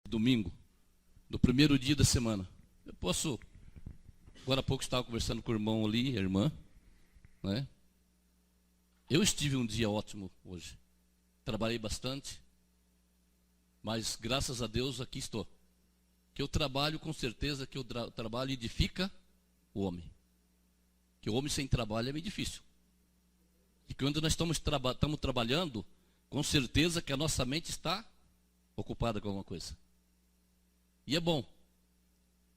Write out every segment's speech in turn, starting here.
Domingo, do primeiro dia da semana. Eu posso, agora há pouco estava conversando com o irmão ali, a irmã, né? Eu estive um dia ótimo hoje. Trabalhei bastante, mas graças a Deus aqui estou. Que eu trabalho, com certeza que o trabalho edifica o homem. Que o homem sem trabalho é meio difícil. E que quando nós estamos trabalhando, com certeza que a nossa mente está ocupada com alguma coisa. E é bom.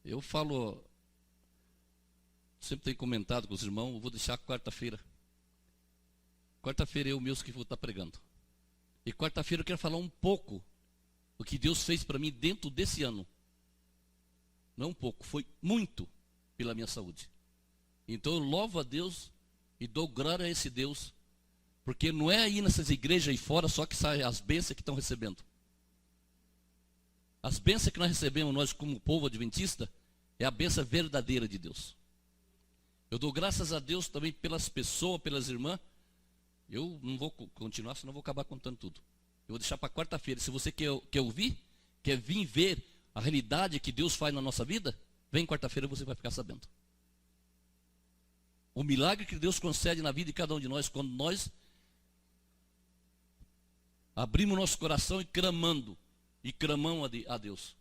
Eu falo, sempre tenho comentado com os irmãos, eu vou deixar quarta-feira. Quarta-feira é o meu que vou estar pregando. E quarta-feira eu quero falar um pouco do que Deus fez para mim dentro desse ano. Não um pouco, foi muito pela minha saúde. Então eu louvo a Deus e dou glória a esse Deus, porque não é aí nessas igrejas aí fora só que saem as bênçãos que estão recebendo. As bênçãos que nós recebemos, nós como povo adventista, é a bênção verdadeira de Deus. Eu dou graças a Deus também pelas pessoas, pelas irmãs. Eu não vou continuar, senão eu vou acabar contando tudo. Eu vou deixar para quarta-feira. Se você quer ouvir, quer vir ver a realidade que Deus faz na nossa vida, vem quarta-feira e você vai ficar sabendo. O milagre que Deus concede na vida de cada um de nós, quando nós abrimos nosso coração e clamamos a Deus.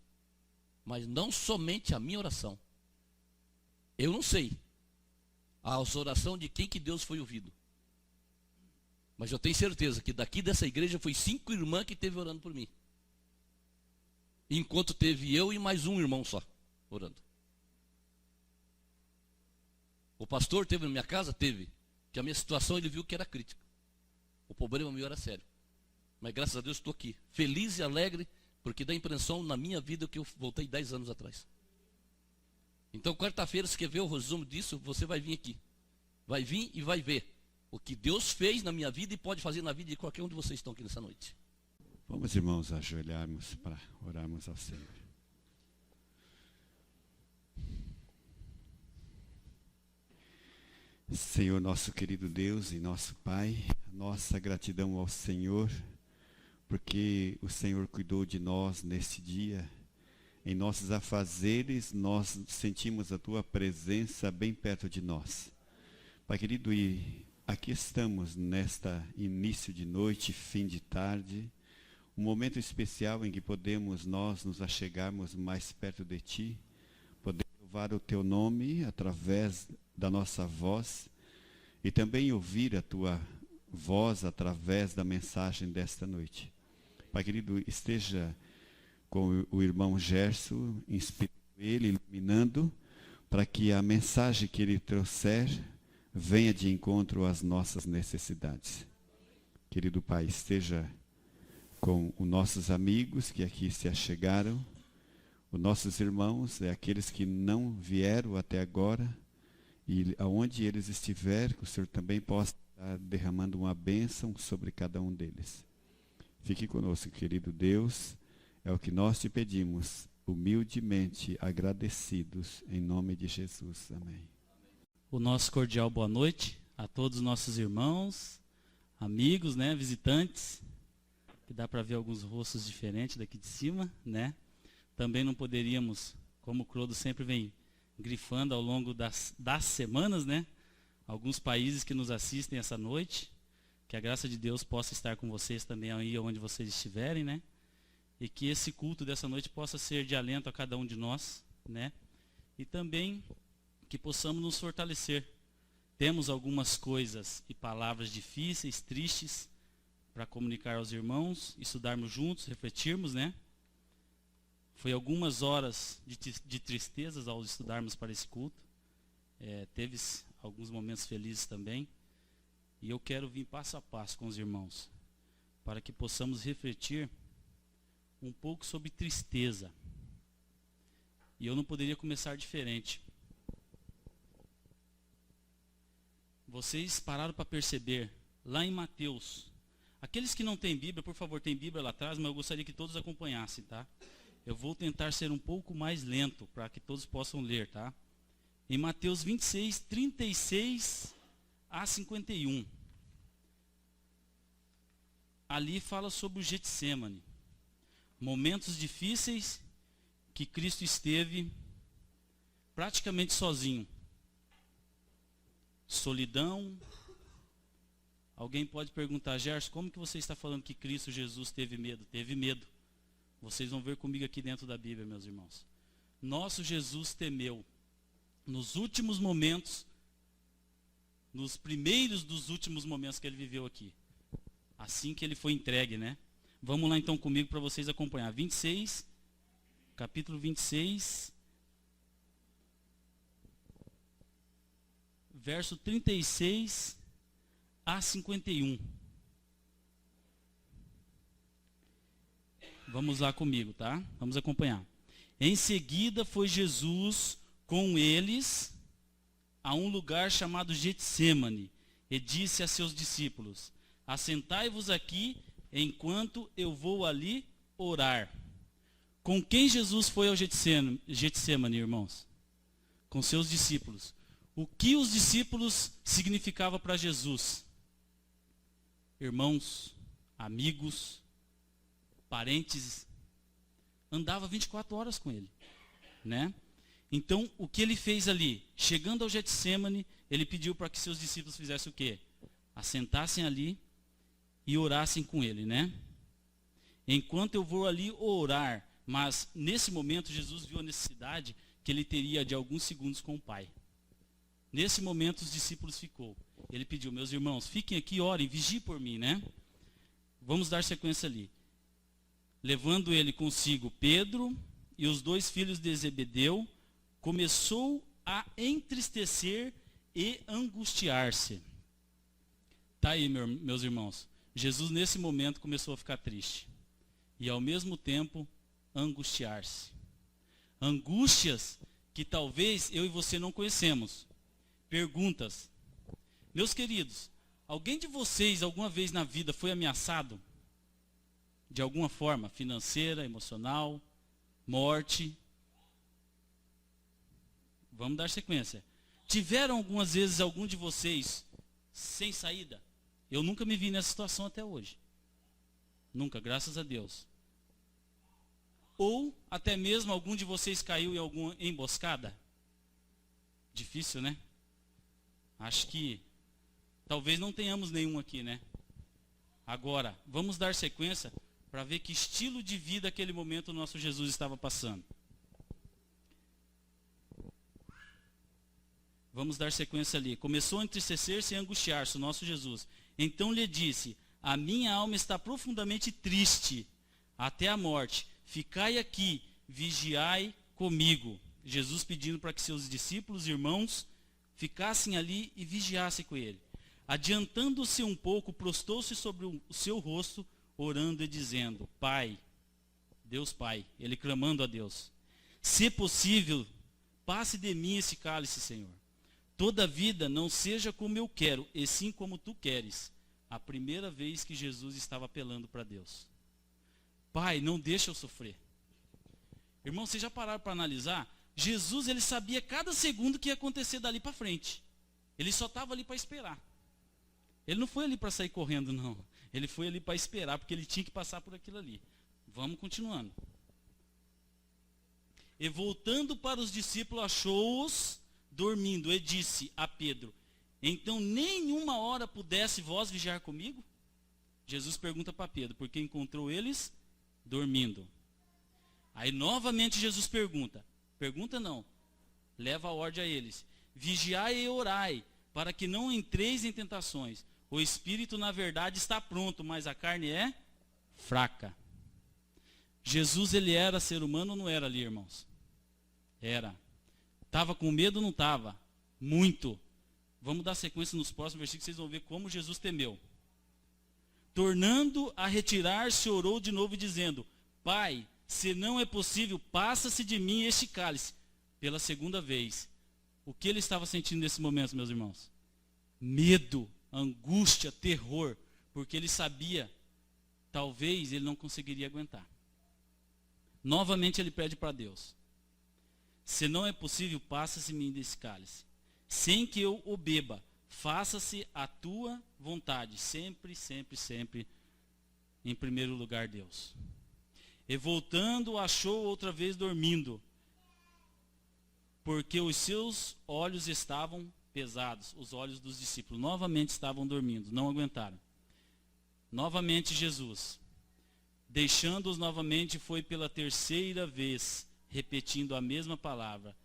Mas não somente a minha oração. Eu não sei as orações de quem que Deus foi ouvido. Mas eu tenho certeza que daqui dessa igreja foi 5 irmãs que esteve orando por mim. Enquanto teve eu e mais um irmão só orando. O pastor teve na minha casa? Teve. Que a minha situação ele viu que era crítica. O problema meu era sério. Mas graças a Deus estou aqui. Feliz e alegre, porque dá a impressão na minha vida que eu voltei 10 anos atrás. Então quarta-feira, se quer ver o resumo disso, você vai vir aqui. Vai vir e vai ver o que Deus fez na minha vida e pode fazer na vida de qualquer um de vocês que estão aqui nessa noite. Vamos, irmãos, ajoelharmos para orarmos ao Senhor. Senhor, nosso querido Deus e nosso Pai, nossa gratidão ao Senhor, porque o Senhor cuidou de nós neste dia. Em nossos afazeres, nós sentimos a Tua presença bem perto de nós. Pai querido, e aqui estamos nesta início de noite, fim de tarde, um momento especial em que podemos nós nos achegarmos mais perto de Ti, poder louvar o Teu nome através da nossa voz e também ouvir a Tua voz através da mensagem desta noite. Pai querido, esteja com o irmão Gerson, inspirando ele, iluminando, para que a mensagem que ele trouxer venha de encontro às nossas necessidades. Querido Pai, esteja com os nossos amigos que aqui se achegaram, os nossos irmãos, aqueles que não vieram até agora, e aonde eles estiverem, que o Senhor também possa estar derramando uma bênção sobre cada um deles. Fique conosco, querido Deus, é o que nós te pedimos, humildemente agradecidos, em nome de Jesus. Amém. O nosso cordial boa noite a todos os nossos irmãos, amigos, né, visitantes, que dá para ver alguns rostos diferentes daqui de cima, né? Também não poderíamos, como o Clodo sempre vem grifando ao longo das semanas, né? Alguns países que nos assistem essa noite, que a graça de Deus possa estar com vocês também aí onde vocês estiverem, né? E que esse culto dessa noite possa ser de alento a cada um de nós, né? E também que possamos nos fortalecer. Temos algumas coisas e palavras difíceis, tristes, para comunicar aos irmãos, estudarmos juntos, refletirmos, né? Foi algumas horas de tristezas ao estudarmos para esse culto. Teve alguns momentos felizes também. E eu quero vir passo a passo com os irmãos, para que possamos refletir um pouco sobre tristeza. E eu não poderia começar diferente. Vocês pararam para perceber, lá em Mateus, aqueles que não têm Bíblia, por favor, tem Bíblia lá atrás, mas eu gostaria que todos acompanhassem, tá? Eu vou tentar ser um pouco mais lento, para que todos possam ler, tá? Em Mateus 26, 36 a 51. Ali fala sobre o Getsêmani. Momentos difíceis que Cristo esteve praticamente sozinho. Solidão. Alguém pode perguntar, Gerson, como que você está falando que Cristo Jesus teve medo? Teve medo. Vocês vão ver comigo aqui dentro da Bíblia, meus irmãos. Nosso Jesus temeu. Nos últimos momentos, nos primeiros dos últimos momentos que ele viveu aqui. Assim que ele foi entregue, né? Vamos lá então comigo para vocês acompanhar. 26, capítulo 26, verso 36 a 51. Vamos lá comigo, tá? Vamos acompanhar. Em seguida foi Jesus com eles a um lugar chamado Getsêmani e disse a seus discípulos: assentai-vos aqui enquanto eu vou ali orar. Com quem Jesus foi ao Getsêmani, irmãos? Com seus discípulos. O que os discípulos significava para Jesus? Irmãos, amigos, parentes. Andava 24 horas com ele, né? Então, o que ele fez ali? Chegando ao Getsêmani, ele pediu para que seus discípulos fizessem o quê? Assentassem ali e orassem com ele, né? Enquanto eu vou ali orar, mas nesse momento Jesus viu a necessidade que ele teria de alguns segundos com o Pai. Nesse momento os discípulos ficou. Ele pediu, meus irmãos, fiquem aqui, orem, vigiem por mim, né? Vamos dar sequência ali. Levando ele consigo Pedro e os 2 filhos de Zebedeu, começou a entristecer e angustiar-se. Tá aí, meus irmãos. Jesus nesse momento começou a ficar triste. E ao mesmo tempo angustiar-se. Angústias que talvez eu e você não conhecemos. Perguntas. Meus queridos, alguém de vocês alguma vez na vida foi ameaçado? De alguma forma, financeira, emocional, morte? Vamos dar sequência. Tiveram algumas vezes algum de vocês sem saída? Eu nunca me vi nessa situação até hoje. Nunca, graças a Deus. Ou até mesmo algum de vocês caiu em alguma emboscada? Difícil, né? Acho que talvez não tenhamos nenhum aqui, né? Agora, vamos dar sequência para ver que estilo de vida aquele momento o nosso Jesus estava passando. Vamos dar sequência ali. Começou a entristecer-se e angustiar-se o nosso Jesus. Então lhe disse: a minha alma está profundamente triste até a morte. Ficai aqui, vigiai comigo. Jesus pedindo para que seus discípulos, irmãos, ficassem ali e vigiassem com ele. Adiantando-se um pouco, prostou-se sobre o seu rosto, orando e dizendo: Pai, Deus Pai, ele clamando a Deus, se possível, passe de mim esse cálice, Senhor. Todavia, não seja como eu quero, e sim como tu queres. A primeira vez que Jesus estava apelando para Deus. Pai, não deixa eu sofrer. Irmão, vocês já pararam para analisar? Jesus, ele sabia cada segundo que ia acontecer dali para frente. Ele só estava ali para esperar. Ele não foi ali para sair correndo, não. Ele foi ali para esperar, porque ele tinha que passar por aquilo ali. Vamos continuando. E voltando para os discípulos, achou-os dormindo, e disse a Pedro: então nenhuma hora pudesse vós vigiar comigo? Jesus pergunta para Pedro, porque encontrou eles dormindo. Aí novamente Jesus pergunta não, leva a ordem a eles: vigiai e orai, para que não entreis em tentações. O espírito na verdade está pronto, mas a carne é fraca. Jesus, ele era ser humano ou não era ali, irmãos? Era. Estava com medo ou não estava? Muito. Vamos dar sequência nos próximos versículos, vocês vão ver como Jesus temeu. Tornando a retirar-se, orou de novo, dizendo: Pai, se não é possível, passa-se de mim este cálice. Pela segunda vez. O que ele estava sentindo nesse momento, meus irmãos? Medo, angústia, terror. Porque ele sabia, talvez ele não conseguiria aguentar. Novamente ele pede para Deus: se não é possível, passa-se de mim desse cálice. Sem que eu o beba, faça-se a tua vontade. Sempre, sempre, sempre, em primeiro lugar, Deus. E voltando, achou outra vez dormindo, porque os seus olhos estavam pesados, os olhos dos discípulos novamente estavam dormindo, não aguentaram. Novamente Jesus, deixando-os novamente, foi pela terceira vez, repetindo a mesma palavra.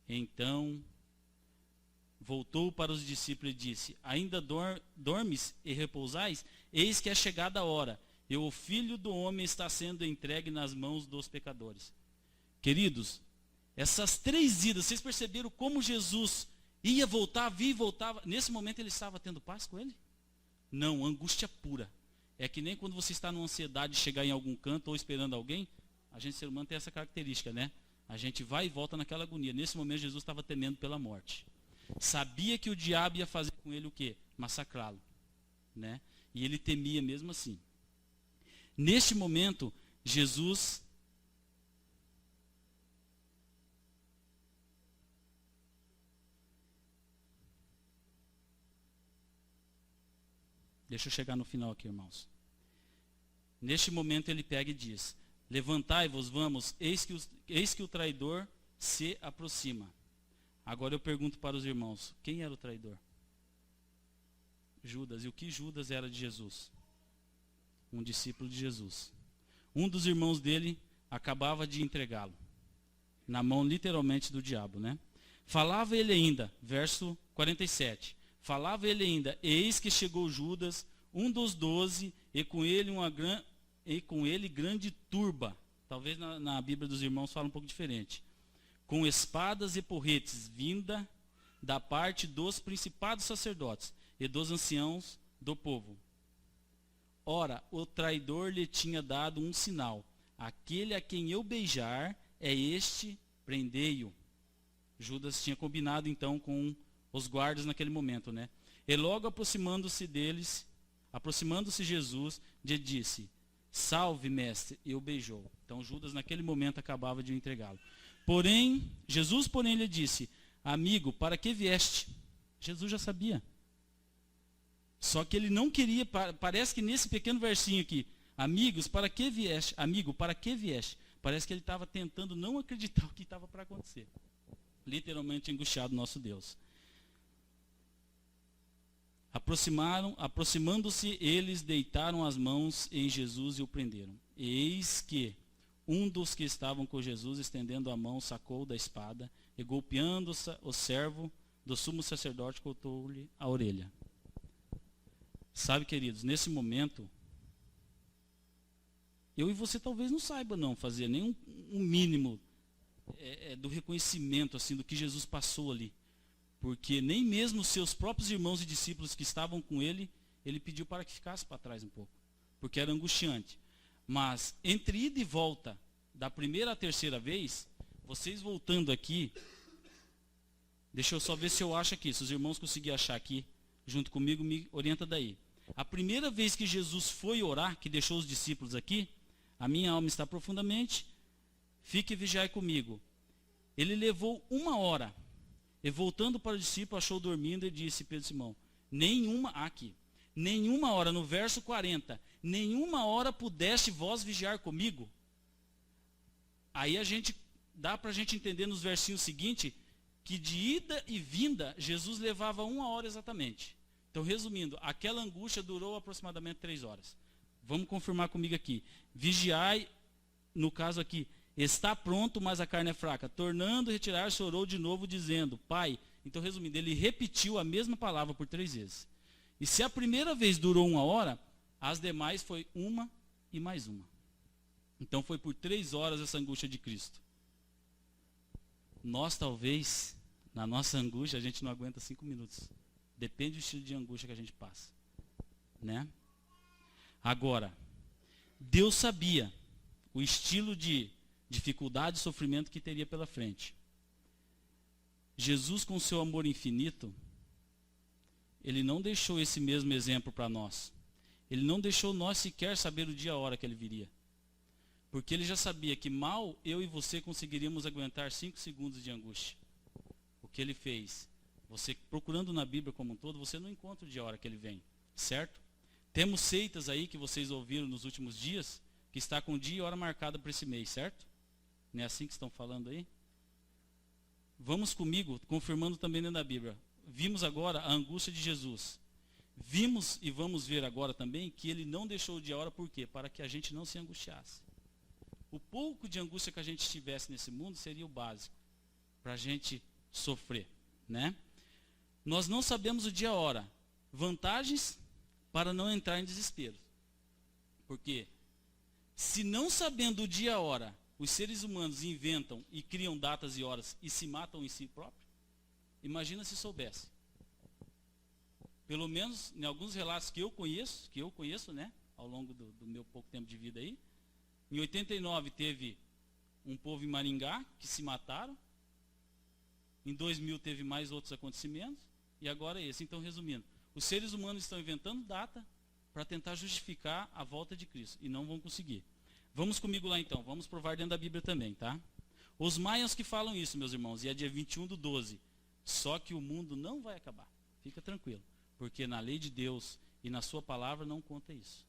Então voltou para os discípulos e disse: ainda dormes e repousais? Eis que é chegada a hora, e o Filho do Homem está sendo entregue nas mãos dos pecadores. Queridos, essas 3 idas, vocês perceberam como Jesus ia voltar, via e voltava? Nesse momento ele estava tendo paz com ele? Não, angústia pura. É que nem quando você está numa ansiedade de chegar em algum canto ou esperando alguém, a gente, ser humano, tem essa característica, né? A gente vai e volta naquela agonia. Nesse momento Jesus estava temendo pela morte. Sabia que o diabo ia fazer com ele o quê? Massacrá-lo, né? E ele temia mesmo assim. Neste momento, Jesus deixa eu chegar no final aqui, irmãos. Neste momento ele pega e diz: levantai-vos, vamos, eis que o traidor se aproxima. Agora eu pergunto para os irmãos, quem era o traidor? Judas. E o que Judas era de Jesus? Um discípulo de Jesus. Um dos irmãos dele acabava de entregá-lo na mão literalmente do diabo, né? Falava ele ainda, verso 47. Falava ele ainda: eis que chegou Judas, um dos 12, e com ele grande turba. Talvez na Bíblia dos irmãos fala um pouco diferente. Com espadas e porretes, vinda da parte dos principados sacerdotes e dos anciãos do povo. Ora, o traidor lhe tinha dado um sinal: aquele a quem eu beijar é este, prendei-o. Judas tinha combinado então com os guardas naquele momento, né? E logo aproximando-se Jesus, lhe disse: salve, mestre, e o beijou. Então Judas naquele momento acabava de entregá-lo. Jesus lhe disse: amigo, para que vieste? Jesus já sabia. Só que ele não queria, parece que nesse pequeno versinho aqui, amigos, para que vieste? Amigo, para que vieste? Parece que ele estava tentando não acreditar o que estava para acontecer. Literalmente angustiado nosso Deus. Aproximando-se, eles deitaram as mãos em Jesus e o prenderam. Eis que um dos que estavam com Jesus, estendendo a mão, sacou da espada e, golpeando o servo do sumo sacerdote, cortou-lhe a orelha. Sabe, queridos, nesse momento, eu e você talvez não saiba não fazer nem um mínimo do reconhecimento assim do que Jesus passou ali. Porque nem mesmo os seus próprios irmãos e discípulos que estavam com ele, ele pediu para que ficasse para trás um pouco, porque era angustiante. Mas entre ida e volta, da primeira à terceira vez, vocês voltando aqui, deixa eu só ver se eu acho aqui, se os irmãos conseguirem achar aqui, junto comigo, me orienta daí. A primeira vez que Jesus foi orar, que deixou os discípulos aqui, a minha alma está profundamente, fique e vigiai comigo. Ele levou 1 hora. E voltando para o discípulo, achou dormindo e disse: Pedro Simão, nenhuma hora, no verso 40, nenhuma hora pudeste vós vigiar comigo? Aí dá para a gente entender nos versinhos seguintes, que de ida e vinda, Jesus levava 1 hora exatamente. Então, resumindo, aquela angústia durou aproximadamente 3 horas. Vamos confirmar comigo aqui. Vigiai, no caso aqui, está pronto, mas a carne é fraca. Tornando a retirar-se, orou de novo, dizendo: Pai. Então, resumindo, ele repetiu a mesma palavra por 3 vezes. E se a primeira vez durou 1 hora, as demais foi 1 e mais 1. Então, foi por 3 horas essa angústia de Cristo. Nós, talvez, na nossa angústia, a gente não aguenta 5 minutos. Depende do estilo de angústia que a gente passa, né? Agora, Deus sabia o estilo de dificuldade e sofrimento que teria pela frente. Jesus, com seu amor infinito, ele não deixou esse mesmo exemplo para nós. Ele não deixou nós sequer saber o dia e a hora que ele viria. Porque ele já sabia que mal eu e você conseguiríamos aguentar 5 segundos de angústia. O que ele fez? Você procurando na Bíblia como um todo, você não encontra o dia e a hora que ele vem, certo? Temos seitas aí que vocês ouviram nos últimos dias, que está com dia e hora marcada para esse mês, certo? Não é assim que estão falando aí? Vamos comigo, confirmando também dentro da Bíblia. Vimos agora a angústia de Jesus. Vimos e vamos ver agora também que ele não deixou o dia e a hora, por quê? Para que a gente não se angustiasse. O pouco de angústia que a gente tivesse nesse mundo seria o básico para a gente sofrer, né? Nós não sabemos o dia e a hora. Vantagens para não entrar em desespero. Porque se não sabendo o dia e a hora, os seres humanos inventam e criam datas e horas e se matam em si próprios, imagina se soubesse. Pelo menos em alguns relatos que eu conheço, né, ao longo do meu pouco tempo de vida aí, em 89 teve um povo em Maringá que se mataram, em 2000 teve mais outros acontecimentos, e agora esse. Então, resumindo, os seres humanos estão inventando data para tentar justificar a volta de Cristo, e não vão conseguir. Vamos comigo lá então, vamos provar dentro da Bíblia também, tá? Os maias que falam isso, meus irmãos, e é dia 21/12. Só que o mundo não vai acabar, fica tranquilo, porque na lei de Deus e na sua palavra não conta isso.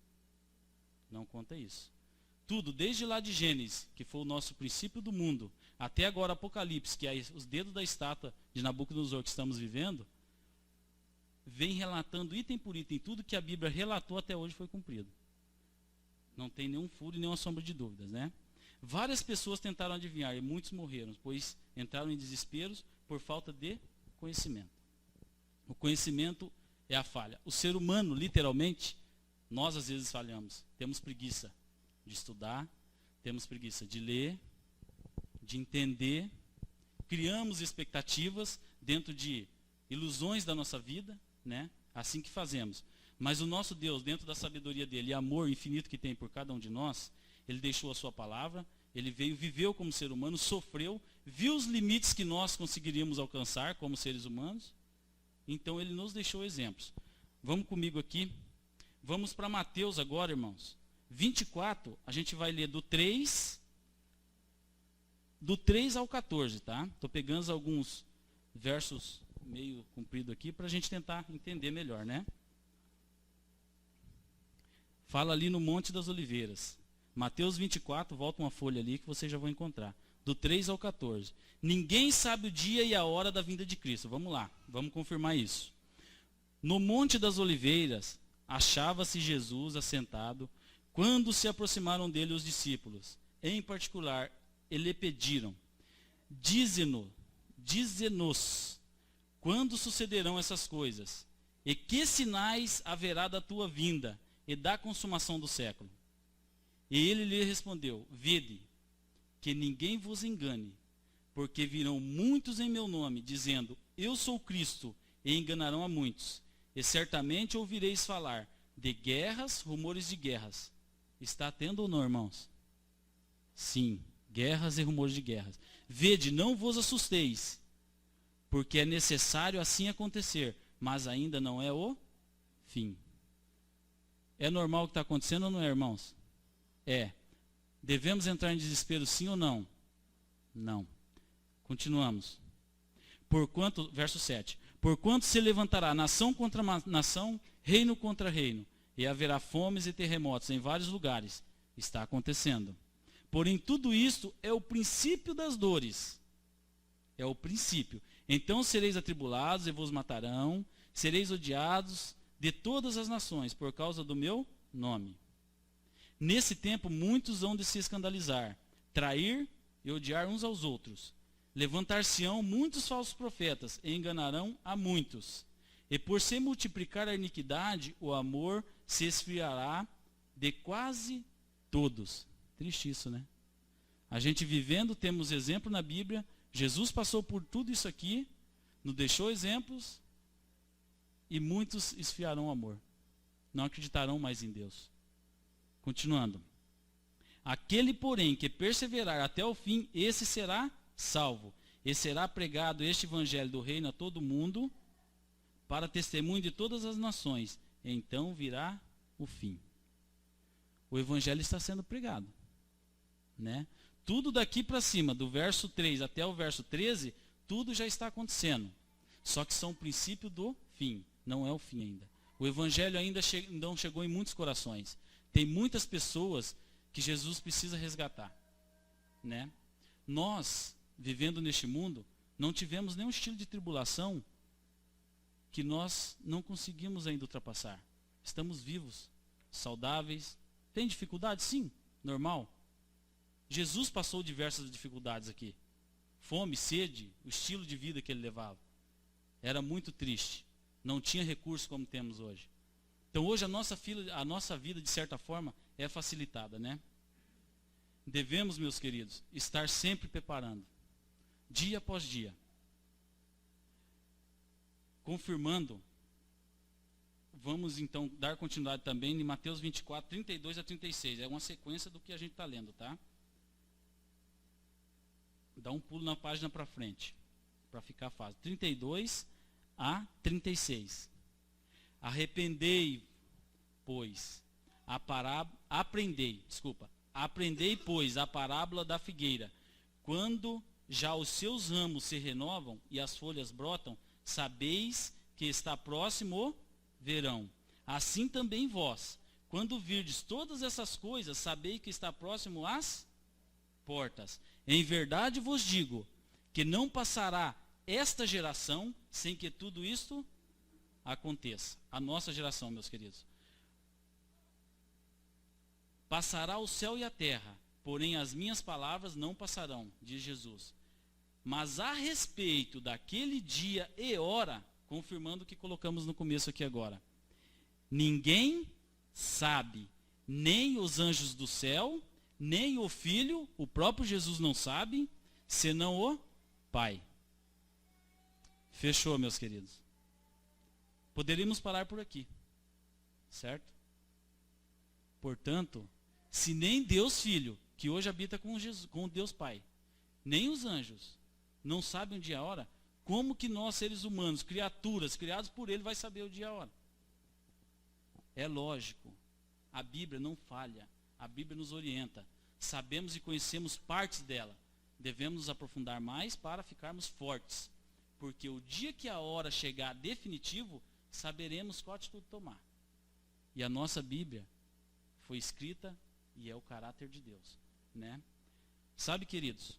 Não conta isso. Tudo, desde lá de Gênesis, que foi o nosso princípio do mundo, até agora Apocalipse, que é os dedos da estátua de Nabucodonosor que estamos vivendo, vem relatando item por item, tudo que a Bíblia relatou até hoje foi cumprido. Não tem nenhum furo e nenhuma sombra de dúvidas, né? Várias pessoas tentaram adivinhar e muitos morreram, pois entraram em desesperos por falta de conhecimento. O conhecimento é a falha. O ser humano, literalmente, nós às vezes falhamos. Temos preguiça de estudar, temos preguiça de ler, de entender, criamos expectativas dentro de ilusões da nossa vida, né? Assim que fazemos. Mas o nosso Deus, dentro da sabedoria dele e amor infinito que tem por cada um de nós, ele deixou a sua palavra, ele veio, viveu como ser humano, sofreu, viu os limites que nós conseguiríamos alcançar como seres humanos, então ele nos deixou exemplos. Vamos comigo aqui, vamos para Mateus agora, irmãos. 24, a gente vai ler do 3 ao 14, tá? Estou pegando alguns versos meio comprido aqui para a gente tentar entender melhor, né? Fala ali no Monte das Oliveiras. Mateus 24, volta uma folha ali que vocês já vão encontrar. Do 3 ao 14. Ninguém sabe o dia e a hora da vinda de Cristo. Vamos lá, vamos confirmar isso. No Monte das Oliveiras, achava-se Jesus assentado, quando se aproximaram dele os discípulos. Em particular, lhe pediram, dize-nos, quando sucederão essas coisas? E que sinais haverá da tua vinda e da consumação do século? E ele lhe respondeu, vede, que ninguém vos engane, porque virão muitos em meu nome, dizendo, eu sou Cristo, e enganarão a muitos. E certamente ouvireis falar de guerras, rumores de guerras. Está tendo ou não, irmãos? Sim, guerras e rumores de guerras. Vede, não vos assusteis, porque é necessário assim acontecer, mas ainda não é o fim. É normal o que está acontecendo ou não é, irmãos? É. Devemos entrar em desespero sim ou não? Não. Continuamos. Porquanto, verso 7. Porquanto se levantará nação contra nação, reino contra reino, e haverá fomes e terremotos em vários lugares. Está acontecendo. Porém, tudo isto é o princípio das dores. É o princípio. Então sereis atribulados e vos matarão, sereis odiados de todas as nações por causa do meu nome. Nesse tempo muitos hão de se escandalizar, trair e odiar uns aos outros. Levantar-se-ão muitos falsos profetas e enganarão a muitos. E por se multiplicar a iniquidade, o amor se esfriará de quase todos. Triste isso, né? A gente vivendo, temos exemplo na Bíblia, Jesus passou por tudo isso aqui, nos deixou exemplos, e muitos esfriarão o amor. Não acreditarão mais em Deus. Continuando. Aquele, porém, que perseverar até o fim, esse será salvo. E será pregado este evangelho do reino a todo mundo, para testemunho de todas as nações. Então virá o fim. O evangelho está sendo pregado, né? Tudo daqui para cima, do verso 3 até o verso 13, tudo já está acontecendo. Só que são o princípio do fim, não é o fim ainda. O evangelho ainda não chegou em muitos corações. Tem muitas pessoas que Jesus precisa resgatar, né? Nós, vivendo neste mundo, não tivemos nenhum estilo de tribulação que nós não conseguimos ainda ultrapassar. Estamos vivos, saudáveis. Tem dificuldade? Sim, normal. Jesus passou diversas dificuldades aqui. Fome, sede, o estilo de vida que ele levava. Era muito triste. Não tinha recursos como temos hoje. Então hoje a nossa vida, de certa forma, é facilitada, né? Devemos, meus queridos, estar sempre preparando, dia após dia. Confirmando, vamos então dar continuidade também em Mateus 24, 32 a 36. É uma sequência do que a gente está lendo, tá? Dá um pulo na página para frente, para ficar fácil. 32 a 36. Aprendei, pois, a parábola da figueira. Quando já os seus ramos se renovam e as folhas brotam, sabeis que está próximo o verão. Assim também vós, quando virdes todas essas coisas, sabeis que está próximo as portas. Em verdade vos digo, que não passará esta geração sem que tudo isto aconteça. A nossa geração, meus queridos. Passará o céu e a terra, porém as minhas palavras não passarão, diz Jesus. Mas a respeito daquele dia e hora, confirmando o que colocamos no começo aqui agora, ninguém sabe, nem os anjos do céu, nem o Filho, o próprio Jesus não sabe, senão o Pai. Fechou, meus queridos. Poderíamos parar por aqui, certo? Portanto, se nem Deus Filho, que hoje habita com Jesus, com Deus Pai, nem os anjos não sabem o dia e a hora, como que nós, seres humanos, criaturas criados por Ele, vai saber o dia e a hora? É lógico. A Bíblia não falha. A Bíblia nos orienta. Sabemos e conhecemos partes dela. Devemos nos aprofundar mais para ficarmos fortes. Porque o dia que a hora chegar definitivo, saberemos qual atitude tomar. E a nossa Bíblia foi escrita e é o caráter de Deus, né? Sabe, queridos,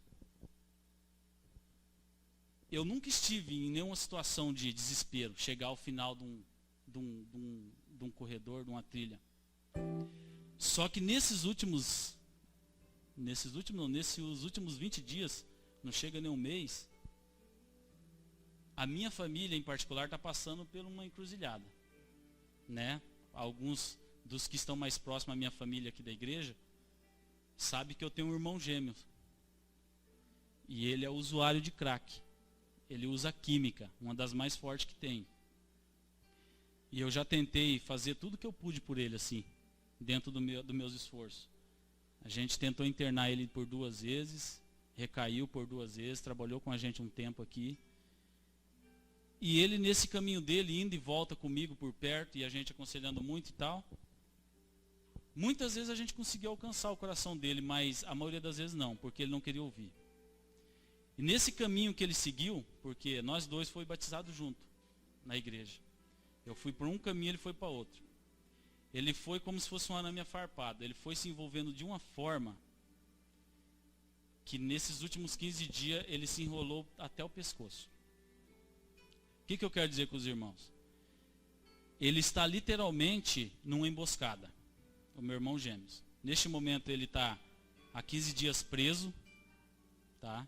eu nunca estive em nenhuma situação de desespero, chegar ao final de um corredor, de uma trilha. Só que nesses últimos 20 dias, não chega nem um mês, a minha família em particular está passando por uma encruzilhada, né? Alguns dos que estão mais próximos à minha família aqui da igreja sabem que eu tenho um irmão gêmeo e ele é usuário de crack. Ele usa química, uma das mais fortes que tem. E eu já tentei fazer tudo que eu pude por ele, assim, dentro dos meus esforços. A gente tentou internar ele por 2 vezes, recaiu por 2 vezes, trabalhou com a gente um tempo aqui. E ele, nesse caminho dele, indo e volta comigo por perto, e a gente aconselhando muito e tal, muitas vezes a gente conseguiu alcançar o coração dele, mas a maioria das vezes não, porque ele não queria ouvir. E nesse caminho que ele seguiu, porque nós dois foi batizados junto na igreja. Eu fui por um caminho, ele foi para outro. Ele foi como se fosse um arame farpado. Ele foi se envolvendo de uma forma que nesses últimos 15 dias ele se enrolou até o pescoço. O que eu quero dizer com os irmãos? Ele está literalmente numa emboscada. O meu irmão gêmeos. Neste momento ele está há 15 dias preso, tá?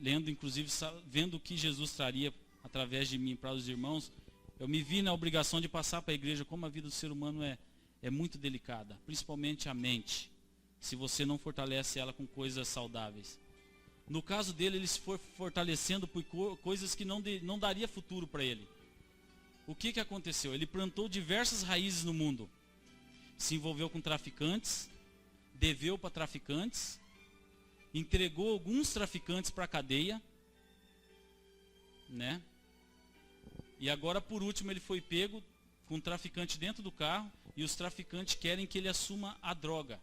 Lendo, inclusive, vendo o que Jesus traria através de mim para os irmãos, eu me vi na obrigação de passar para a igreja como a vida do ser humano é muito delicada, principalmente a mente, se você não fortalece ela com coisas saudáveis. No caso dele, ele se foi fortalecendo por coisas que não daria futuro para ele. O que aconteceu? Ele plantou diversas raízes no mundo, se envolveu com traficantes, deveu para traficantes, entregou alguns traficantes para a cadeia, né? E agora, por último, ele foi pego com um traficante dentro do carro e os traficantes querem que ele assuma a droga.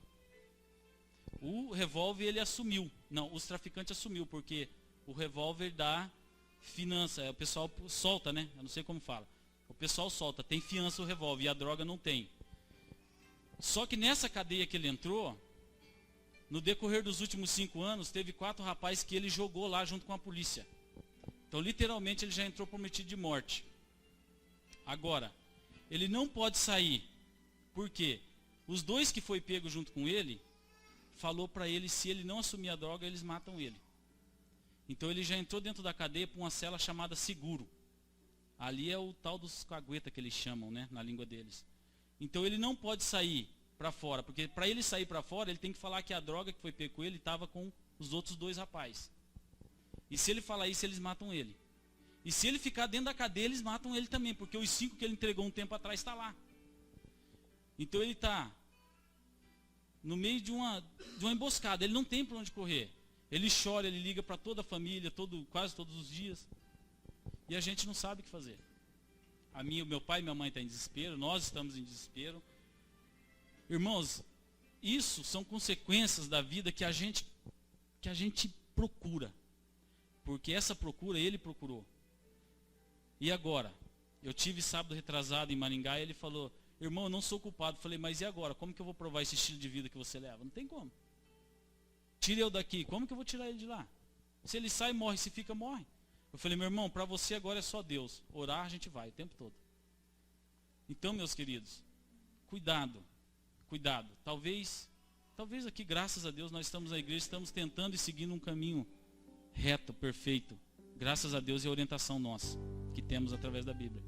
O revólver ele assumiu. Não, os traficantes assumiu, porque o revólver dá fiança. O pessoal solta, né? Eu não sei como fala. O pessoal solta, tem fiança o revólver e a droga não tem. Só que nessa cadeia que ele entrou, no decorrer dos últimos 5 anos, teve 4 rapazes que ele jogou lá junto com a polícia. Então, literalmente, ele já entrou prometido de morte. Agora, ele não pode sair, porque os 2 que foi pego junto com ele, falou para ele, se ele não assumir a droga, eles matam ele. Então, ele já entrou dentro da cadeia para uma cela chamada seguro. Ali é o tal dos cagueta que eles chamam, né, na língua deles. Então, ele não pode sair para fora, porque para ele sair para fora, ele tem que falar que a droga que foi pego com ele estava com os outros 2 rapazes. E se ele falar isso, eles matam ele. E se ele ficar dentro da cadeia, eles matam ele também, porque os 5 que ele entregou um tempo atrás está lá. Então ele está no meio de uma emboscada, ele não tem para onde correr. Ele chora, ele liga para toda a família, quase todos os dias. E a gente não sabe o que fazer. O meu pai e minha mãe estão em desespero, nós estamos em desespero. Irmãos, isso são consequências da vida que a gente procura. Porque essa procura, ele procurou. E agora? Eu tive sábado retrasado em Maringá e ele falou, irmão, eu não sou culpado. Eu falei, mas e agora? Como que eu vou provar esse estilo de vida que você leva? Não tem como. Tire eu daqui, como que eu vou tirar ele de lá? Se ele sai, morre, se fica, morre. Eu falei, meu irmão, para você agora é só Deus. Orar a gente vai o tempo todo. Então, meus queridos, cuidado. Talvez aqui, graças a Deus, nós estamos na igreja, estamos tentando e seguindo um caminho reto, perfeito. Graças a Deus e a orientação nossa, que temos através da Bíblia.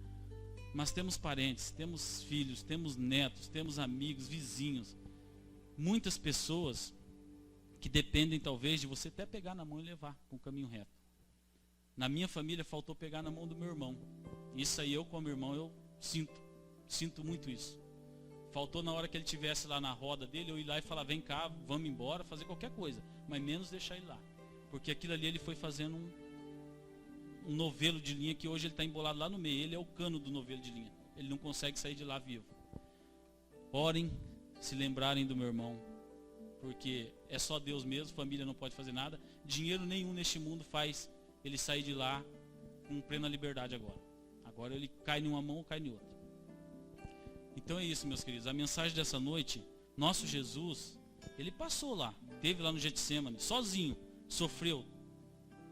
Mas temos parentes, temos filhos, temos netos, temos amigos, vizinhos. Muitas pessoas que dependem talvez de você até pegar na mão e levar para um caminho reto. Na minha família faltou pegar na mão do meu irmão. Isso aí eu como irmão, eu sinto muito isso. Faltou na hora que ele estivesse lá na roda dele, eu ir lá e falar, vem cá, vamos embora, fazer qualquer coisa. Mas menos deixar ele lá. Porque aquilo ali ele foi fazendo um novelo de linha que hoje ele está embolado lá no meio. Ele é o cano do novelo de linha. Ele não consegue sair de lá vivo. Orem, se lembrarem do meu irmão. Porque é só Deus mesmo, família não pode fazer nada. Dinheiro nenhum neste mundo faz ele sair de lá com plena liberdade agora. Agora ele cai em uma mão ou cai em outra. Então é isso, meus queridos. A mensagem dessa noite, nosso Jesus, ele passou lá. Esteve lá no Getsemane, sozinho. Sofreu,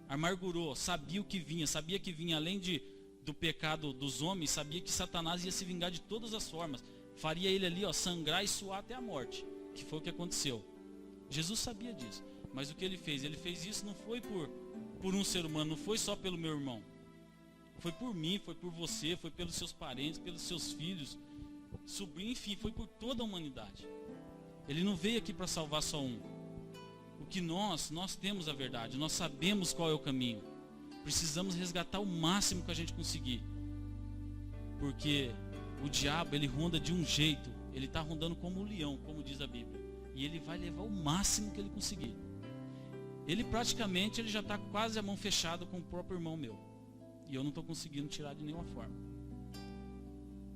amargurou, sabia o que vinha, sabia que vinha além do pecado dos homens, sabia que Satanás ia se vingar de todas as formas, faria ele ali sangrar e suar até a morte, que foi o que aconteceu. Jesus sabia disso, mas o que ele fez? Ele fez isso não foi por um ser humano, não foi só pelo meu irmão, foi por mim, foi por você, foi pelos seus parentes, pelos seus filhos, sobrinho, enfim, foi por toda a humanidade. Ele não veio aqui para salvar só um. O que nós temos a verdade, nós sabemos qual é o caminho. Precisamos resgatar o máximo que a gente conseguir. Porque o diabo, ele ronda de um jeito, ele está rondando como um leão, como diz a Bíblia. E ele vai levar o máximo que ele conseguir. Ele praticamente, ele já está quase a mão fechada com o próprio irmão meu. E eu não estou conseguindo tirar de nenhuma forma.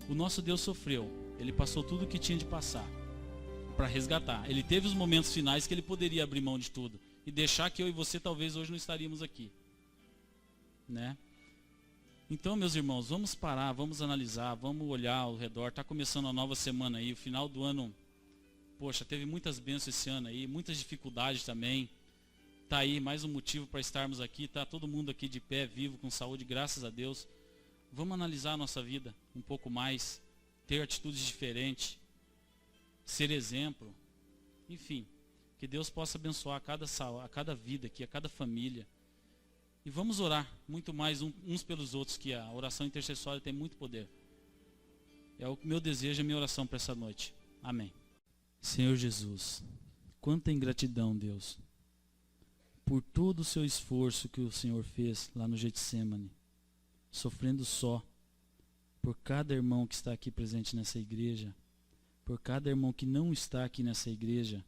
O nosso Deus sofreu, ele passou tudo o que tinha de passar para resgatar. Ele teve os momentos finais que ele poderia abrir mão de tudo e deixar que eu e você talvez hoje não estaríamos aqui, né? Então, meus irmãos, vamos parar, vamos analisar, vamos olhar ao redor. Está começando a nova semana aí, o final do ano, poxa, teve muitas bênçãos esse ano aí, muitas dificuldades também. Está aí mais um motivo para estarmos aqui, está todo mundo aqui de pé, vivo, com saúde, graças a Deus. Vamos analisar a nossa vida um pouco mais, ter atitudes diferentes, ser exemplo, enfim, que Deus possa abençoar a cada vida aqui, a cada família. E vamos orar muito mais uns pelos outros, que a oração intercessória tem muito poder. É o meu desejo, a minha oração para essa noite. Amém. Senhor Jesus, quanta ingratidão, Deus, por todo o seu esforço que o Senhor fez lá no Getsemane, sofrendo só, por cada irmão que está aqui presente nessa igreja, por cada irmão que não está aqui nessa igreja,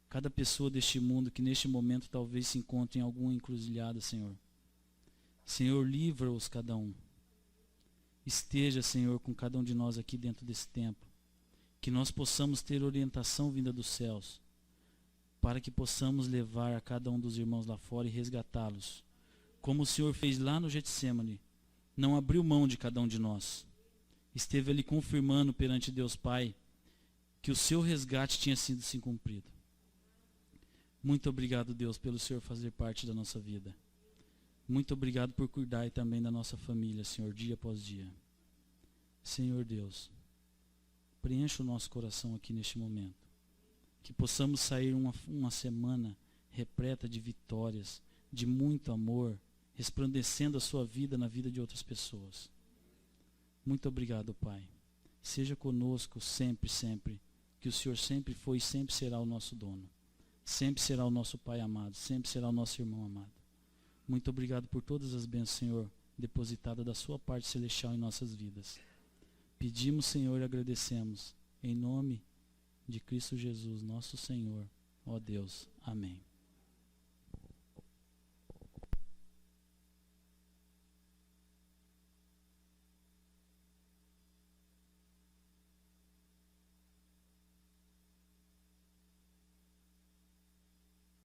cada pessoa deste mundo que neste momento talvez se encontre em alguma encruzilhada, Senhor. Senhor, livra-os cada um. Esteja, Senhor, com cada um de nós aqui dentro desse templo. Que nós possamos ter orientação vinda dos céus, para que possamos levar a cada um dos irmãos lá fora e resgatá-los. Como o Senhor fez lá no Getsemane, não abriu mão de cada um de nós. Esteve ali confirmando perante Deus Pai que o seu resgate tinha sido se cumprido. Muito obrigado, Deus, pelo Senhor fazer parte da nossa vida. Muito obrigado por cuidar também da nossa família, Senhor, dia após dia. Senhor Deus, preencha o nosso coração aqui neste momento. Que possamos sair uma semana repleta de vitórias, de muito amor, resplandecendo a sua vida na vida de outras pessoas. Muito obrigado, Pai. Seja conosco sempre, sempre, que o Senhor sempre foi e sempre será o nosso dono. Sempre será o nosso Pai amado, sempre será o nosso irmão amado. Muito obrigado por todas as bênçãos, Senhor, depositadas da sua parte celestial em nossas vidas. Pedimos, Senhor, e agradecemos, em nome de Cristo Jesus, nosso Senhor. Ó Deus. Amém.